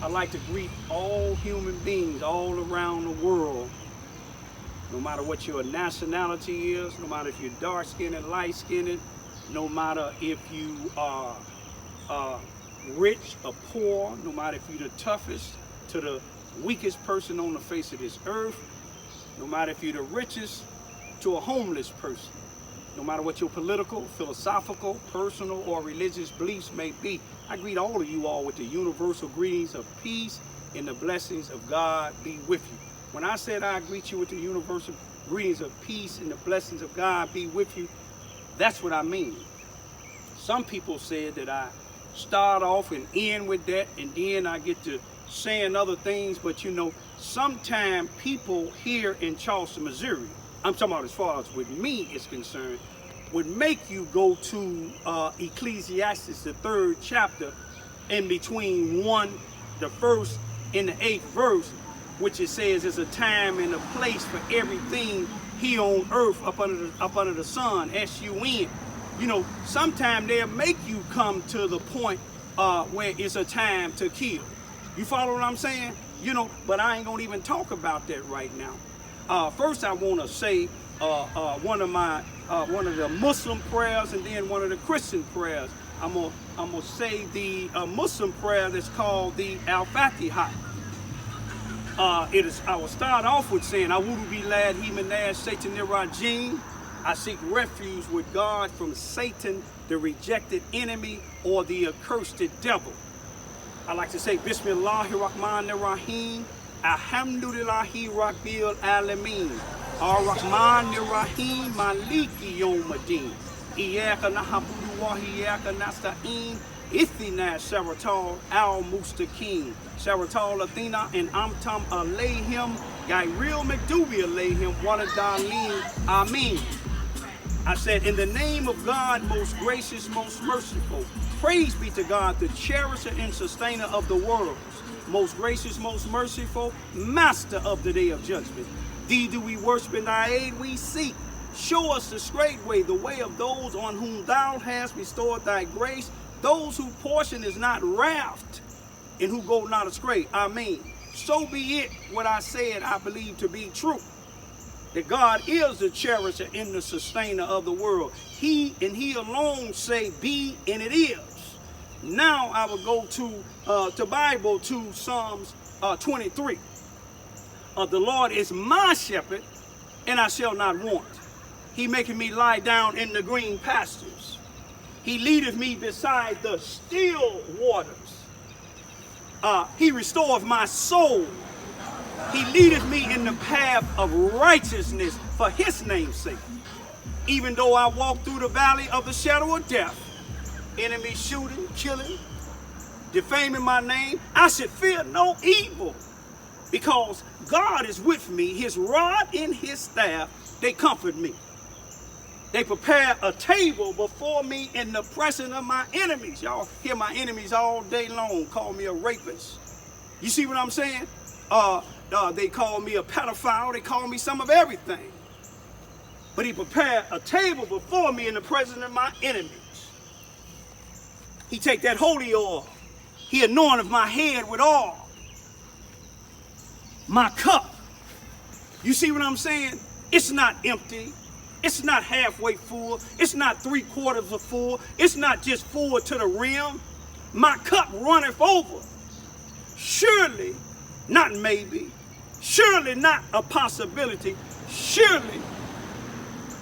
I'd like to greet all human beings all around the world, no matter what your nationality is, no matter if you're dark-skinned and light-skinned, no matter if you are rich or poor, no matter if you're the toughest to the weakest person on the face of this earth, no matter if you're the richest to a homeless person, no matter what your political, philosophical, personal, or religious beliefs may be. I greet all of you all with the universal greetings of peace and the blessings of God be with you. When I said I greet you with the universal greetings of peace and the blessings of God be with you, that's what I mean. Some people said that I start off and end with that, and then I get to saying other things, but you know, sometimes people here in Charleston, Missouri, I'm talking about as far as with me is concerned, would make you go to Ecclesiastes, the 3rd chapter, in between the 1st and the 8th verse, which it says there's a time and a place for everything here on earth up under the sun, S-U-N. You know, sometimes they'll make you come to the point where it's a time to kill. You follow what I'm saying? You know, but I ain't gonna even talk about that right now. First, I want to say one of the Muslim prayers and then one of the Christian prayers. I'm gonna say the Muslim prayer that's called the Al-Fatiha. I will start off with saying, A'udhu billahi minash shaitanir rajim. I seek refuge with God from Satan, the rejected enemy, or the accursed devil. I like to say, Bismillahir Rahmanir Rahim. Alhamdulillahi Rabbil Alameen. Ar-Rahmanir Rahim. Maliki Yawmiddin. Iyaka na'budu wa iyaka nasta'in. Ithina Sharatal al-Mustaqim. Sharatal Athena and Amtam Alayhim. Gairil Makdubi Alayhim. Waladaleen. Amin. I said, in the name of God, most gracious, most merciful. Praise be to God, the cherisher and sustainer of the worlds. Most gracious, most merciful, master of the day of judgment. Thee do we worship, and thy aid we seek. Show us the straight way, the way of those on whom thou hast bestowed thy grace, those whose portion is not wrath, and who go not astray. Amen. So be it, what I said I believe to be true. That God is the cherisher and the sustainer of the world. He and he alone say be, and it is. Now I will go to Bible, to Psalms 23. The Lord is my shepherd, and I shall not want. He maketh me lie down in the green pastures. He leadeth me beside the still waters. He restoreth my soul. He leadeth me in the path of righteousness for his name's sake. Even though I walk through the valley of the shadow of death, enemy shooting, killing, defaming my name, I should fear no evil, because God is with me. His rod and his staff, they comfort me. They prepare a table before me in the presence of my enemies. Y'all hear my enemies all day long call me a rapist. You see what I'm saying? They call me a pedophile. They call me some of everything. But he prepared a table before me in the presence of my enemies. He take that holy oil. He anointed my head with oil. My cup. You see what I'm saying? It's not empty. It's not halfway full. It's not 3/4 of full. It's not just full to the rim. My cup runneth over. Surely, not maybe, surely not a possibility, surely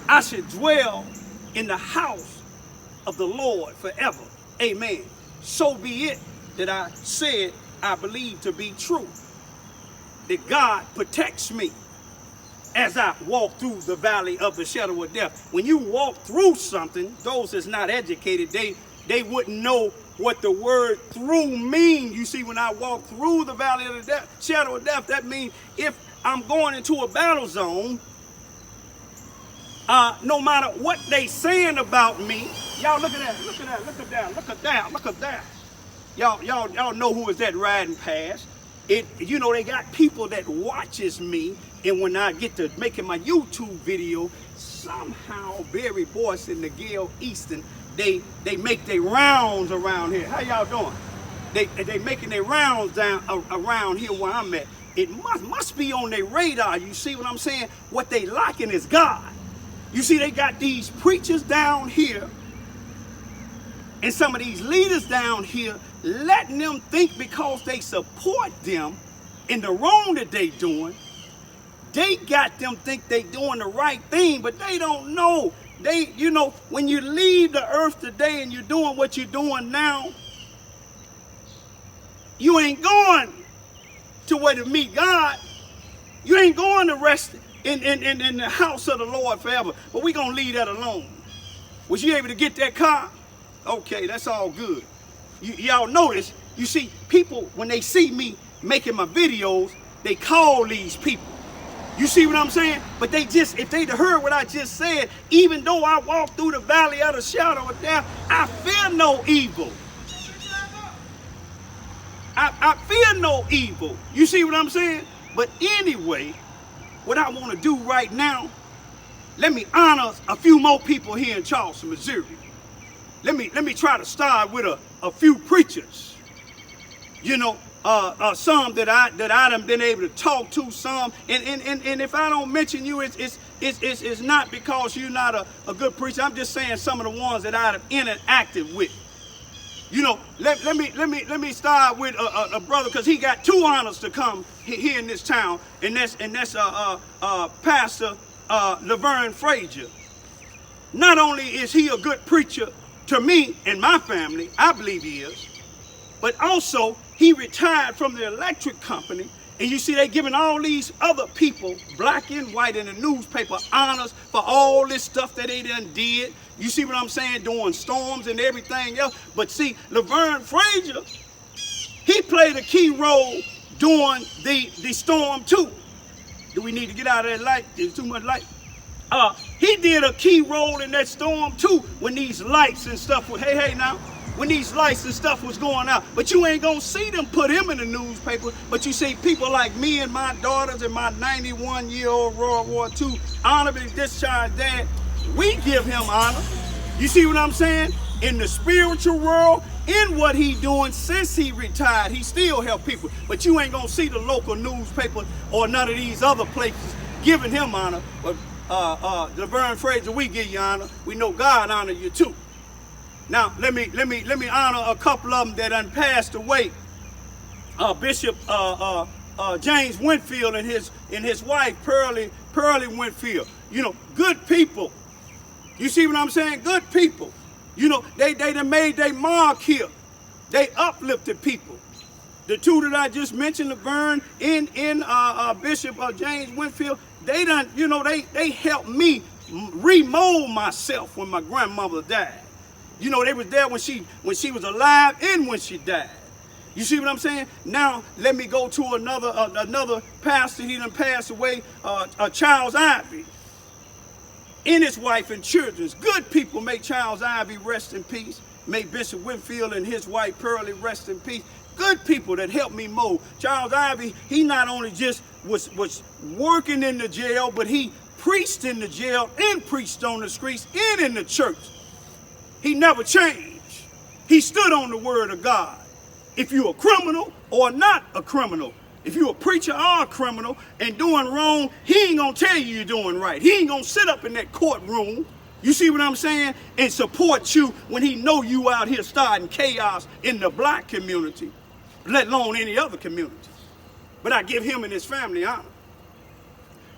I should dwell in the house of the Lord forever. Amen. So be it that I said I believe to be true, that God protects me as I walk through the valley of the shadow of death. When you walk through something, those that's not educated, they wouldn't know what the word through means. You see, when I walk through the valley of the shadow of death, that means if I'm going into a battle zone, no matter what they saying about me, y'all look at that, look at that, look at that, look at that, look at that. Y'all know who is that riding past. You know, they got people that watches me, and when I get to making my YouTube video, somehow Barry Boyce and Miguel Easton, they make their rounds around here. How y'all doing? they making their rounds down around here where I'm at. It must be on their radar. You see what I'm saying? What they lacking is God. You see, they got these preachers down here and some of these leaders down here letting them think because they support them in the wrong that they doing, they got them think they doing the right thing, but they don't know. They, you know, when you leave the earth today and you're doing what you're doing now, you ain't going to where to meet God. You ain't going to rest in the house of the Lord forever. But we're going to leave that alone. Was you able to get that car? Okay, that's all good. Y'all notice, you see, people, when they see me making my videos, they call these people. You see what I'm saying? But they just, if they'd heard what I just said, even though I walk through the valley of the shadow of death, I fear no evil. I fear no evil. You see what I'm saying? But anyway, what I want to do right now, let me honor a few more people here in Charleston, Missouri. Let me try to start with a few preachers. You know, some that I done been able to talk to, some, and if I don't mention you, it's not because you're not a good preacher. I'm just saying some of the ones that I've interacted with. You know, let me start with a brother, because he got two honors to come here in this town, and that's Pastor Laverne Frazier. Not only is he a good preacher to me and my family, I believe he is, but also he retired from the electric company, and you see they giving all these other people, black and white, in the newspaper honors for all this stuff that they done did. You see what I'm saying? During storms and everything else. But see, Laverne Frazier, he played a key role during the storm too. Do we need to get out of that light? There's too much light. He did a key role in that storm too, when these lights and stuff were, hey now, when these lights and stuff was going out. But you ain't gonna see them put him in the newspaper, but you see people like me and my daughters and my 91-year-old World War II honorably discharged dad, we give him honor. You see what I'm saying? In the spiritual world, in what he doing since he retired, he still help people. But you ain't gonna see the local newspaper or none of these other places giving him honor. But Laverne Frazier, we give you honor. We know God honor you too. Now let me honor a couple of them that done passed away. Bishop James Winfield and his wife Pearlie Winfield. You know, good people. You see what I'm saying? Good people. You know, they done made their mark here. They uplifted people. The two that I just mentioned, Laverne and Bishop James Winfield, they done, you know, they helped me remold myself when my grandmother died. You know, they was there when she was alive and when she died. You see what I'm saying? Now let me go to another pastor. He done passed away, Charles Ivy, and his wife and children. Good people. May Charles Ivy rest in peace. May Bishop Winfield and his wife Pearlie rest in peace. Good people that helped me mold. Charles Ivy, he not only just was working in the jail, but he preached in the jail and preached on the streets and in the church. He never changed. He stood on the word of God. If you're a criminal or not a criminal, if you're a preacher or a criminal and doing wrong, he ain't gonna tell you you're doing right. He ain't gonna sit up in that courtroom, you see what I'm saying, and support you when he know you out here starting chaos in the black community, let alone any other community. But I give him and his family honor.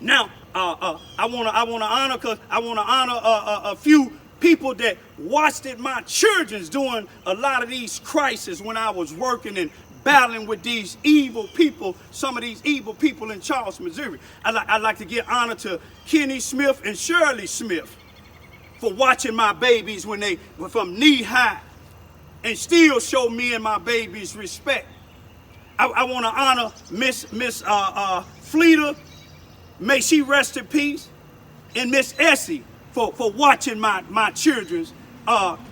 Now, I wanna honor, cause I wanna honor a few people that watched at my children's during a lot of these crises when I was working and battling with these evil people, some of these evil people in Charleston, Missouri. I'd like to give honor to Kenny Smith and Shirley Smith for watching my babies when they were from knee high and still show me and my babies respect. I want to honor Miss Fleeta, may she rest in peace, and Miss Essie for watching my children's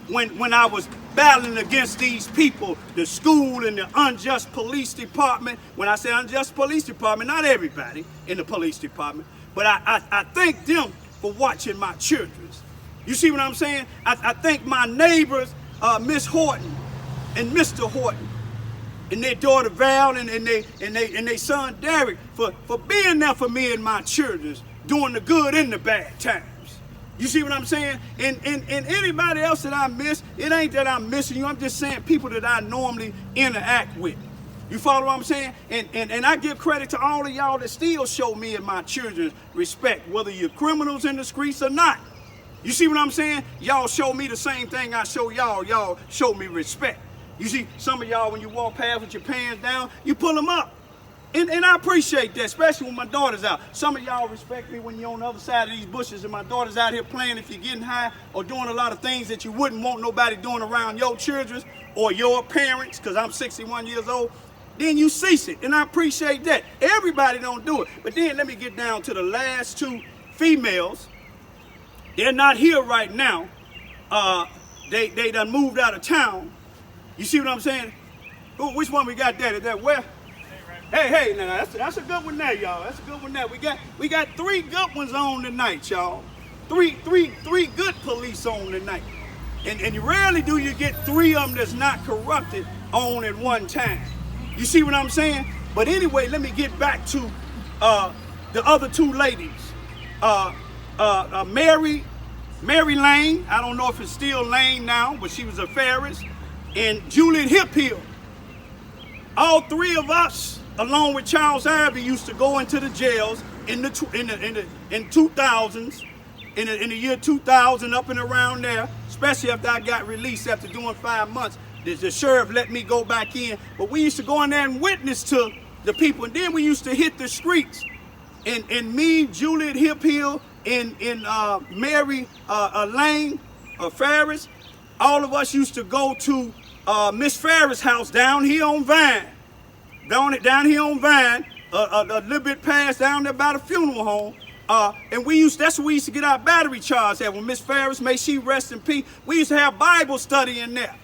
when I was battling against these people, the school and the unjust police department. When I say unjust police department, not everybody in the police department, but I thank them for watching my children's. You see what I'm saying? I thank my neighbors, Miss Horton and Mr. Horton, and their daughter Val and their son Derek for being there for me and my children, doing the good and the bad times. You see what I'm saying? And anybody else that I miss, it ain't that I'm missing you. I'm just saying people that I normally interact with. You follow what I'm saying? And I give credit to all of y'all that still show me and my children respect, whether you're criminals in the streets or not. You see what I'm saying? Y'all show me the same thing I show y'all. Y'all show me respect. You see, some of y'all, when you walk past with your pants down, you pull them up. And I appreciate that, especially when my daughter's out. Some of y'all respect me when you're on the other side of these bushes and my daughter's out here playing if you're getting high or doing a lot of things that you wouldn't want nobody doing around your children or your parents, because I'm 61 years old. Then you cease it, and I appreciate that. Everybody don't do it. But then let me get down to the last two females. They're not here right now. They done moved out of town. You see what I'm saying? Ooh, which one we got there? Is that where? Hey, now that's a good one there, y'all. That's a good one there. We got three good ones on tonight, y'all. Three good police on tonight. And rarely do you get three of them that's not corrupted on at one time. You see what I'm saying? But anyway, let me get back to the other two ladies. Mary Lane, I don't know if it's still Lane now, but she was a Ferris, and Juliet Hiphill. All three of us, along with Charles Ivy, used to go into the jails in 2000s, in the year 2000, up and around there, especially after I got released after doing 5 months. The sheriff let me go back in, but we used to go in there and witness to the people, and then we used to hit the streets. And me, Juliet Hiphill, and Mary Lane Ferris, all of us used to go to Miss Ferris' house down here on Vine. Down here on Vine, a little bit past down there by the funeral home. And that's where we used to get our battery charged at. When Miss Ferris, may she rest in peace, we used to have Bible study in there.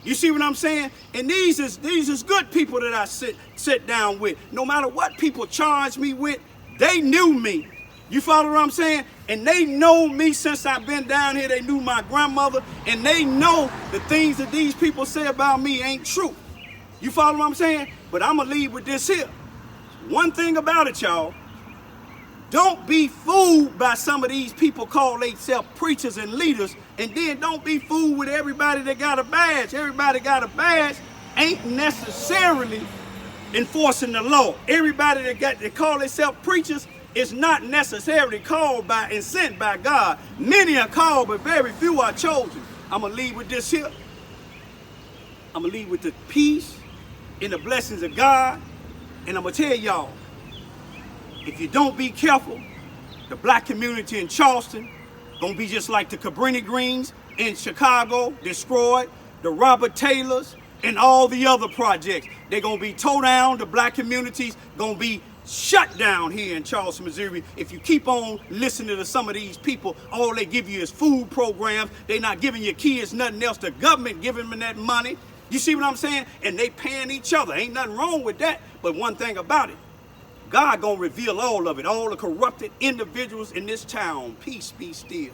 You see what I'm saying? And these is good people that I sit down with. No matter what people charge me with, they knew me. You follow what I'm saying? And they know me since I've been down here. They knew my grandmother, and they know the things that these people say about me ain't true. You follow what I'm saying? But I'm going to leave with this here. One thing about it, y'all. Don't be fooled by some of these people call themselves preachers and leaders, and then don't be fooled with everybody that got a badge. Everybody got a badge ain't necessarily enforcing the law. Everybody that call themselves preachers is not necessarily called by and sent by God. Many are called, but very few are chosen. I'm going to leave with this here. I'm going to leave with the peace and the blessings of God, and I'm going to tell y'all, if you don't be careful, the black community in Charleston gonna be just like the Cabrini Greens in Chicago, destroyed, the Robert Taylors, and all the other projects. They're gonna be tore down. The black community's gonna be shut down here in Charleston, Missouri. If you keep on listening to some of these people, all they give you is food programs. They're not giving your kids nothing else. The government giving them that money. You see what I'm saying? And they paying each other. Ain't nothing wrong with that. But one thing about it, God gonna reveal all of it, all the corrupted individuals in this town. Peace be still.